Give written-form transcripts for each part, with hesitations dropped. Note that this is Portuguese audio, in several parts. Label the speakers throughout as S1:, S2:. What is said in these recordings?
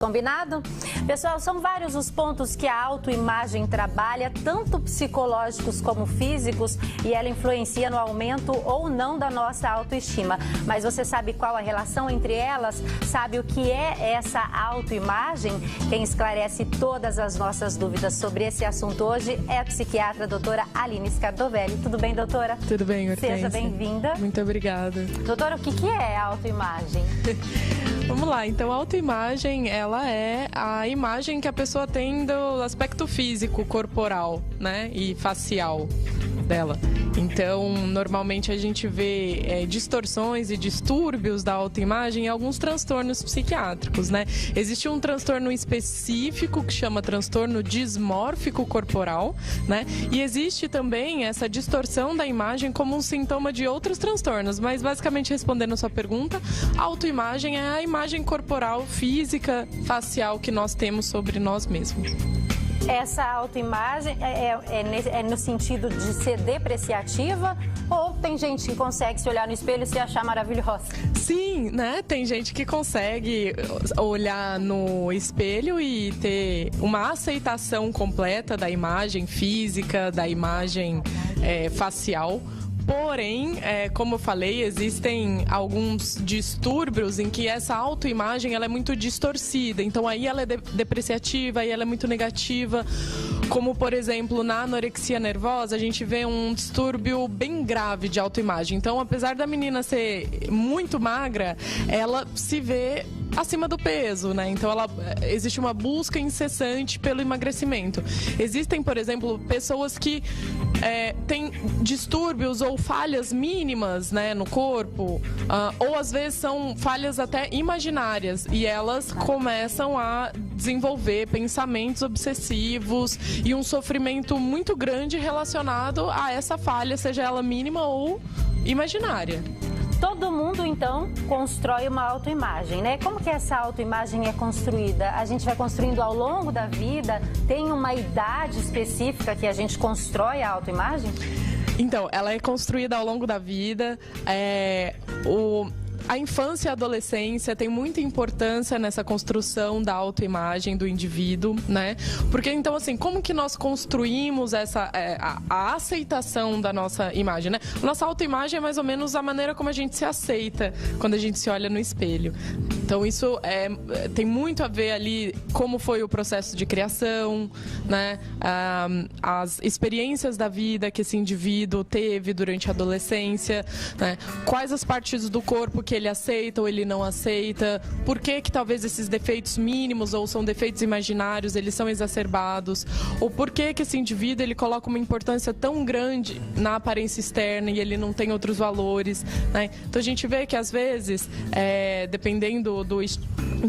S1: Combinado? Pessoal, são vários os pontos que a autoimagem trabalha, tanto psicológicos como físicos, e ela influencia no aumento ou não da nossa autoestima. Mas você sabe qual a relação entre elas? Sabe o que é essa autoimagem? Quem esclarece todas as nossas dúvidas sobre esse assunto hoje é a psiquiatra doutora Aline Scardovelli. Tudo bem, doutora?
S2: Tudo bem, Hortência.
S1: Seja bem-vinda.
S2: Muito obrigada.
S1: Doutora, o que é a autoimagem?
S2: Vamos lá, então a autoimagem, ela é a imagem que a pessoa tem do aspecto físico, corporal, né, e facial dela. Então, normalmente a gente vê distorções e distúrbios da autoimagem em alguns transtornos psiquiátricos, né? Existe um transtorno específico que chama transtorno dismórfico corporal, né? E existe também essa distorção da imagem como um sintoma de outros transtornos, mas basicamente respondendo a sua pergunta, a autoimagem é a imagem corporal, física, facial que nós temos sobre nós mesmos.
S1: Essa autoimagem é no sentido de ser depreciativa, ou tem gente que consegue se olhar no espelho e se achar maravilhosa?
S2: Sim, né? Tem gente que consegue olhar no espelho e ter uma aceitação completa da imagem física, da imagem facial. Porém, como eu falei, existem alguns distúrbios em que essa autoimagem ela é muito distorcida. Então, aí ela é depreciativa, aí ela é muito negativa. Como, por exemplo, na anorexia nervosa, a gente vê um distúrbio bem grave de autoimagem. Então, apesar da menina ser muito magra, ela se vê acima do peso, né? Então, existe uma busca incessante pelo emagrecimento. Existem, por exemplo, pessoas que têm distúrbios ou falhas mínimas, né, no corpo, ou às vezes são falhas até imaginárias, e elas começam a desenvolver pensamentos obsessivos e um sofrimento muito grande relacionado a essa falha, seja ela mínima ou imaginária.
S1: Todo mundo, então, constrói uma autoimagem, né? Como que essa autoimagem é construída? A gente vai construindo ao longo da vida? Tem uma idade específica que a gente constrói a autoimagem?
S2: Então, ela é construída ao longo da vida. A infância e a adolescência tem muita importância nessa construção da autoimagem do indivíduo, né? Porque, então, assim, como que nós construímos a aceitação da nossa imagem, né? Nossa autoimagem é mais ou menos a maneira como a gente se aceita quando a gente se olha no espelho. Então, isso tem muito a ver ali como foi o processo de criação, né? As experiências da vida que esse indivíduo teve durante a adolescência, né? Quais as partes do corpo que ele aceita ou ele não aceita, por que talvez esses defeitos mínimos ou são defeitos imaginários, eles são exacerbados, ou por que esse indivíduo ele coloca uma importância tão grande na aparência externa e ele não tem outros valores, né? Então a gente vê que às vezes, dependendo do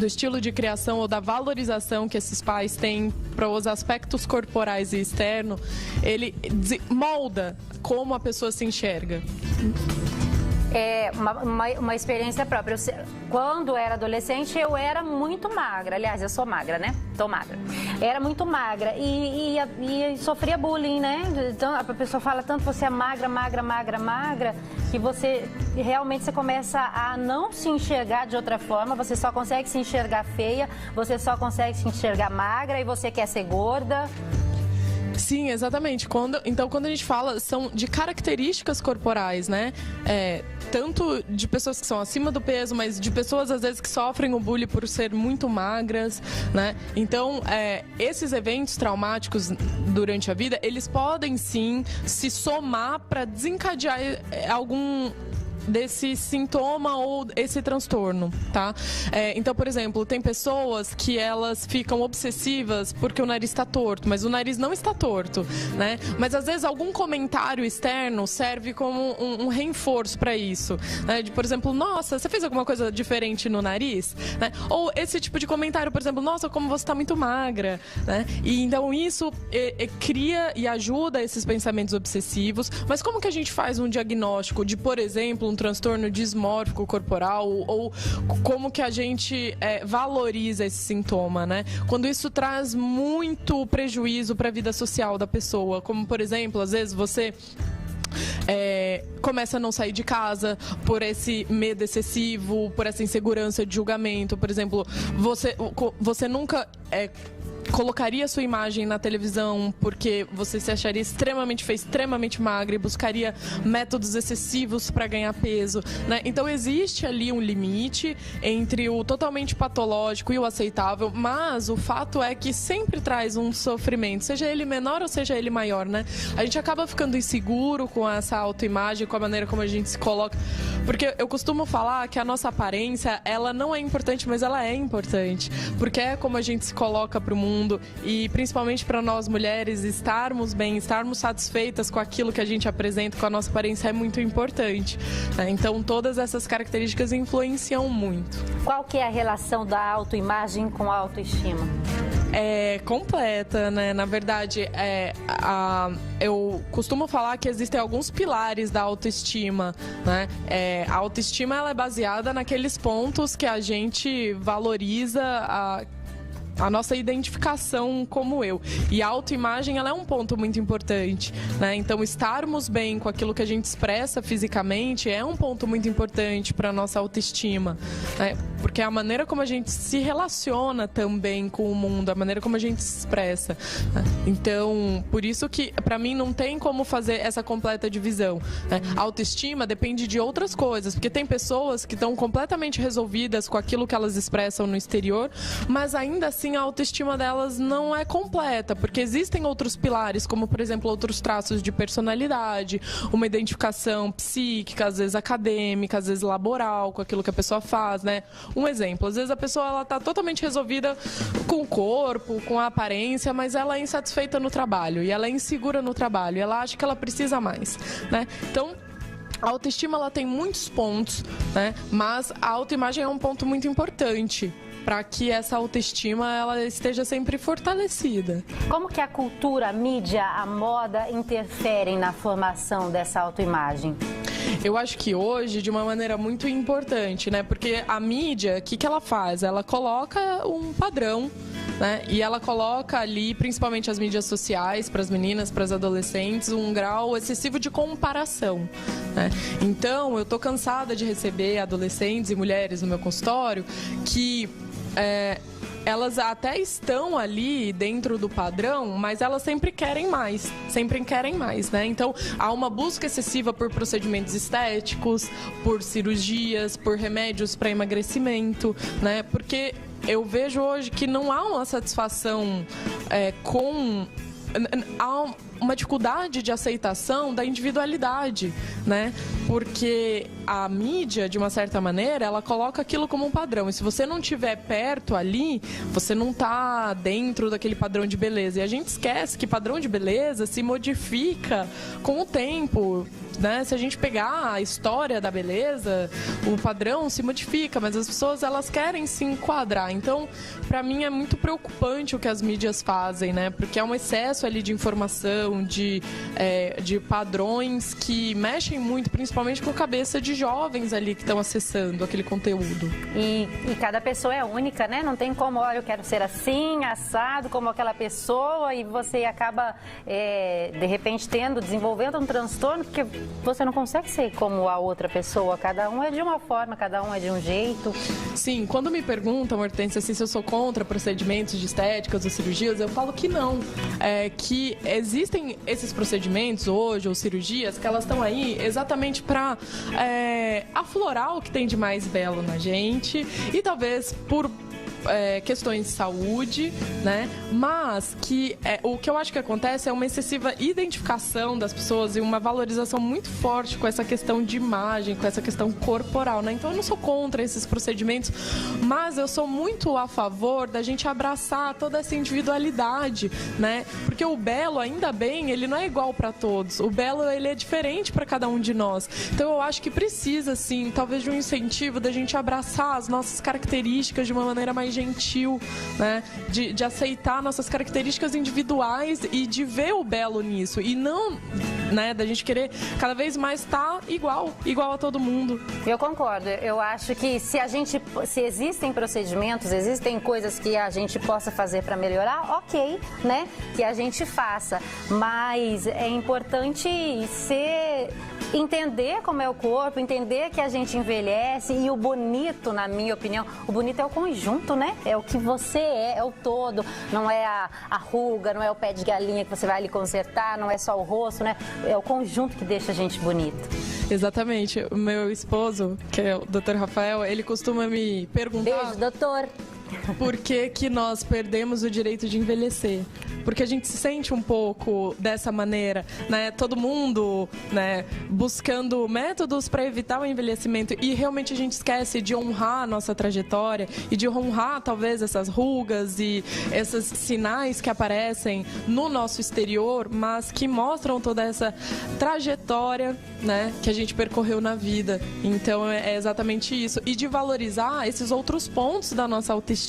S2: estilo de criação ou da valorização que esses pais têm para os aspectos corporais e externos, ele molda como a pessoa se enxerga.
S1: É uma experiência própria. Quando era adolescente, eu era muito magra. Aliás, eu sou magra, né? Tô magra. Era muito magra e sofria bullying, né? Então, a pessoa fala tanto você é magra, magra, magra, magra, que você realmente começa a não se enxergar de outra forma. Você só consegue se enxergar feia, você só consegue se enxergar magra e você quer ser gorda.
S2: Sim, exatamente. Então, quando a gente fala, são de características corporais, né? Tanto de pessoas que são acima do peso, mas de pessoas, às vezes, que sofrem o bullying por ser muito magras, né? Então, esses eventos traumáticos durante a vida, eles podem, sim, se somar para desencadear algum desse sintoma ou esse transtorno, tá? Então, por exemplo, tem pessoas que elas ficam obsessivas porque o nariz está torto, mas o nariz não está torto, né? Mas às vezes algum comentário externo serve como um reforço para isso, né? Por exemplo, nossa, você fez alguma coisa diferente no nariz, né? Ou esse tipo de comentário, por exemplo, nossa, como você está muito magra, né? E então isso cria e ajuda esses pensamentos obsessivos. Mas como que a gente faz um diagnóstico de, por exemplo, um transtorno dismórfico corporal, ou como que a gente valoriza esse sintoma, né? Quando isso traz muito prejuízo para a vida social da pessoa, como, por exemplo, às vezes você começa a não sair de casa por esse medo excessivo, por essa insegurança de julgamento. Por exemplo, você nunca colocaria sua imagem na televisão porque você se acharia extremamente feia, extremamente magra e buscaria métodos excessivos para ganhar peso, né? Então existe ali um limite entre o totalmente patológico e o aceitável, mas o fato é que sempre traz um sofrimento, seja ele menor ou seja ele maior, né? A gente acaba ficando inseguro com essa autoimagem, com a maneira como a gente se coloca, porque eu costumo falar que a nossa aparência, ela não é importante, mas ela é importante, porque é como a gente se coloca para o mundo e principalmente para nós mulheres estarmos bem, estarmos satisfeitas com aquilo que a gente apresenta, com a nossa aparência é muito importante, né? Então todas essas características influenciam muito.
S1: Qual que é a relação da autoimagem com a autoestima?
S2: É completa, né? Na verdade, eu costumo falar que existem alguns pilares da autoestima, né? A autoestima ela é baseada naqueles pontos que a gente valoriza a nossa identificação como eu. E a autoimagem, ela é um ponto muito importante, né? Então, estarmos bem com aquilo que a gente expressa fisicamente é um ponto muito importante para a nossa autoestima, né? Porque é a maneira como a gente se relaciona também com o mundo, a maneira como a gente se expressa, né? Então, por isso que, para mim, não tem como fazer essa completa divisão, né? A autoestima depende de outras coisas, porque tem pessoas que estão completamente resolvidas com aquilo que elas expressam no exterior, mas ainda assim a autoestima delas não é completa, porque existem outros pilares, como por exemplo outros traços de personalidade, uma identificação psíquica, às vezes acadêmica, às vezes laboral, com aquilo que a pessoa faz, né? Um exemplo, às vezes a pessoa ela tá totalmente resolvida com o corpo, com a aparência, mas ela é insatisfeita no trabalho, e ela é insegura no trabalho, e ela acha que ela precisa mais, né? Então, a autoestima ela tem muitos pontos, né? Mas a autoimagem é um ponto muito importante para que essa autoestima ela esteja sempre fortalecida.
S1: Como que a cultura, a mídia, a moda interferem na formação dessa autoimagem?
S2: Eu acho que hoje, de uma maneira muito importante, né? Porque a mídia, o que ela faz? Ela coloca um padrão, né? E ela coloca ali, principalmente as mídias sociais, para as meninas, para as adolescentes, um grau excessivo de comparação, né? Então, eu tô cansada de receber adolescentes e mulheres no meu consultório que elas até estão ali dentro do padrão, mas elas sempre querem mais, né? Então, há uma busca excessiva por procedimentos estéticos, por cirurgias, por remédios para emagrecimento, né? Porque eu vejo hoje que não há uma satisfação há uma dificuldade de aceitação da individualidade, né? Porque a mídia, de uma certa maneira, ela coloca aquilo como um padrão. E se você não estiver perto ali, você não está dentro daquele padrão de beleza. E a gente esquece que padrão de beleza se modifica com o tempo, né? Se a gente pegar a história da beleza, o padrão se modifica, mas as pessoas elas querem se enquadrar. Então, para mim é muito preocupante o que as mídias fazem, né? Porque é um excesso ali de informação, de padrões que mexem muito, principalmente com a cabeça de jovens ali que estão acessando aquele conteúdo.
S1: E cada pessoa é única, né? Não tem como, olha, eu quero ser assim, assado, como aquela pessoa, e você acaba, de repente, desenvolvendo um transtorno, porque você não consegue ser como a outra pessoa. Cada um é de uma forma, cada um é de um jeito.
S2: Sim, quando me perguntam, Hortência, assim, se eu sou contra procedimentos de estéticas ou cirurgias, eu falo que não. Que existem esses procedimentos hoje, ou cirurgias, que elas estão aí exatamente para aflorar o que tem de mais belo na gente, e talvez por questões de saúde, né? Mas que o que eu acho que acontece é uma excessiva identificação das pessoas e uma valorização muito forte com essa questão de imagem, com essa questão corporal, né? Então eu não sou contra esses procedimentos, mas eu sou muito a favor da gente abraçar toda essa individualidade, né? Porque o belo, ainda bem, ele não é igual para todos. O belo, ele é diferente para cada um de nós. Então eu acho que precisa, sim, talvez de um incentivo da gente abraçar as nossas características de uma maneira mais gentil, né? De aceitar nossas características individuais e de ver o belo nisso. E não né? Da gente querer cada vez mais estar igual a todo mundo.
S1: Eu concordo. Eu acho que se existem procedimentos, existem coisas que a gente possa fazer para melhorar, ok, né? Que a gente faça. Mas é importante entender como é o corpo, entender que a gente envelhece e o bonito, na minha opinião, o bonito é o conjunto, né? É o que você é o todo. Não é a ruga, não é o pé de galinha que você vai ali consertar, não é só o rosto, né? É o conjunto que deixa a gente bonito.
S2: Exatamente. O meu esposo, que é o Dr. Rafael, ele costuma me perguntar...
S1: Beijo, doutor!
S2: Por que nós perdemos o direito de envelhecer? Porque a gente se sente um pouco dessa maneira, né? Todo mundo, né, buscando métodos para evitar o envelhecimento e realmente a gente esquece de honrar a nossa trajetória e de honrar talvez essas rugas e esses sinais que aparecem no nosso exterior, mas que mostram toda essa trajetória, né, que a gente percorreu na vida. Então é exatamente isso. E de valorizar esses outros pontos da nossa autoestima,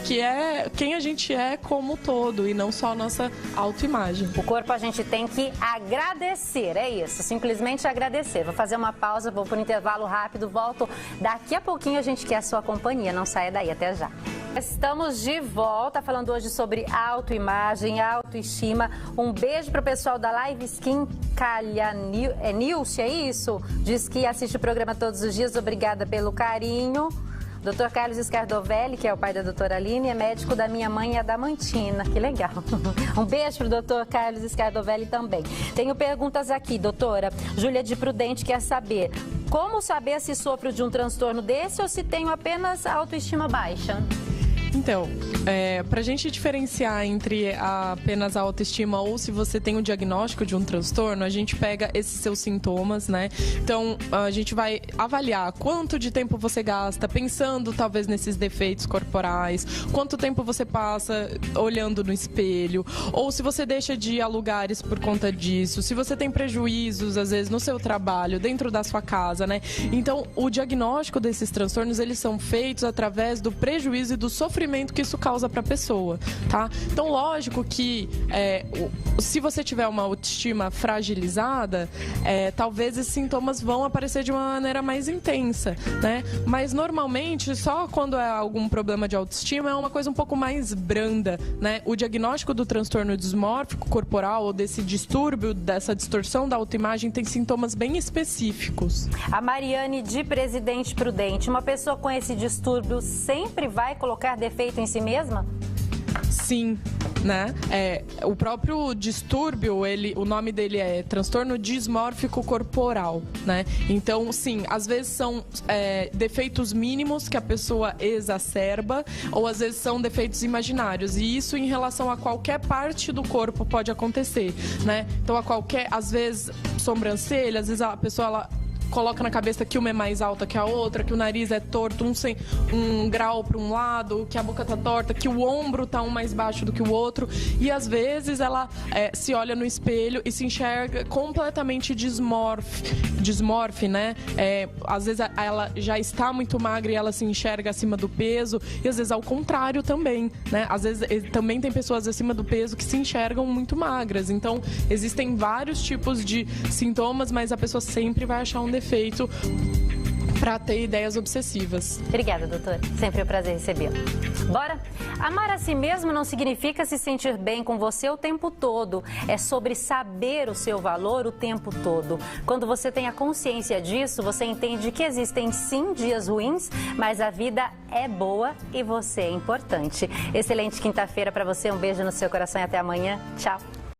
S2: que é quem a gente é como todo e não só a nossa autoimagem.
S1: O corpo a gente tem que agradecer, é isso, simplesmente agradecer. Vou fazer uma pausa, vou para um intervalo rápido, volto daqui a pouquinho, a gente quer a sua companhia, não saia daí, até já. Estamos de volta falando hoje sobre autoimagem, autoestima. Um beijo para o pessoal da Live Skin, Nilce, é isso? Diz que assiste o programa todos os dias, obrigada pelo carinho. Dr. Carlos Scardovelli, que é o pai da doutora Aline, é médico da minha mãe e Adamantina. Que legal. Um beijo para o Dr. Carlos Scardovelli também. Tenho perguntas aqui, doutora. Júlia de Prudente quer saber, como saber se sofro de um transtorno desse ou se tenho apenas autoestima baixa?
S2: Então, para a gente diferenciar entre apenas a autoestima ou se você tem um diagnóstico de um transtorno, a gente pega esses seus sintomas, né? Então, a gente vai avaliar quanto de tempo você gasta pensando talvez nesses defeitos corporais, quanto tempo você passa olhando no espelho, ou se você deixa de ir a lugares por conta disso, se você tem prejuízos, às vezes, no seu trabalho, dentro da sua casa, né? Então, o diagnóstico desses transtornos, eles são feitos através do prejuízo e do sofrimento que isso causa para a pessoa, tá? Então, lógico que se você tiver uma autoestima fragilizada, talvez esses sintomas vão aparecer de uma maneira mais intensa, né? Mas, normalmente, só quando é algum problema de autoestima, é uma coisa um pouco mais branda, né? O diagnóstico do transtorno dismórfico corporal ou desse distúrbio, dessa distorção da autoimagem, tem sintomas bem específicos.
S1: A Mariane de Presidente Prudente, uma pessoa com esse distúrbio sempre vai colocar defeito em si mesma?
S2: Sim, né? O próprio distúrbio, o nome dele é transtorno dismórfico corporal, né? Então, sim, às vezes são defeitos mínimos que a pessoa exacerba, ou às vezes são defeitos imaginários. E isso em relação a qualquer parte do corpo pode acontecer, né? Então, às vezes, sobrancelha, às vezes a pessoa coloca na cabeça que uma é mais alta que a outra, que o nariz é torto, um grau para um lado, que a boca tá torta, que o ombro tá um mais baixo do que o outro. E às vezes ela se olha no espelho e se enxerga completamente dismorfe, né? Às vezes ela já está muito magra e ela se enxerga acima do peso. E às vezes ao contrário também, né? Às vezes também tem pessoas acima do peso que se enxergam muito magras. Então existem vários tipos de sintomas, mas a pessoa sempre vai achar um defeito para ter ideias obsessivas.
S1: Obrigada, doutora. Sempre é um prazer recebê-la. Bora? Amar a si mesmo não significa se sentir bem com você o tempo todo. É sobre saber o seu valor o tempo todo. Quando você tem a consciência disso, você entende que existem sim dias ruins, mas a vida é boa e você é importante. Excelente quinta-feira para você. Um beijo no seu coração e até amanhã. Tchau.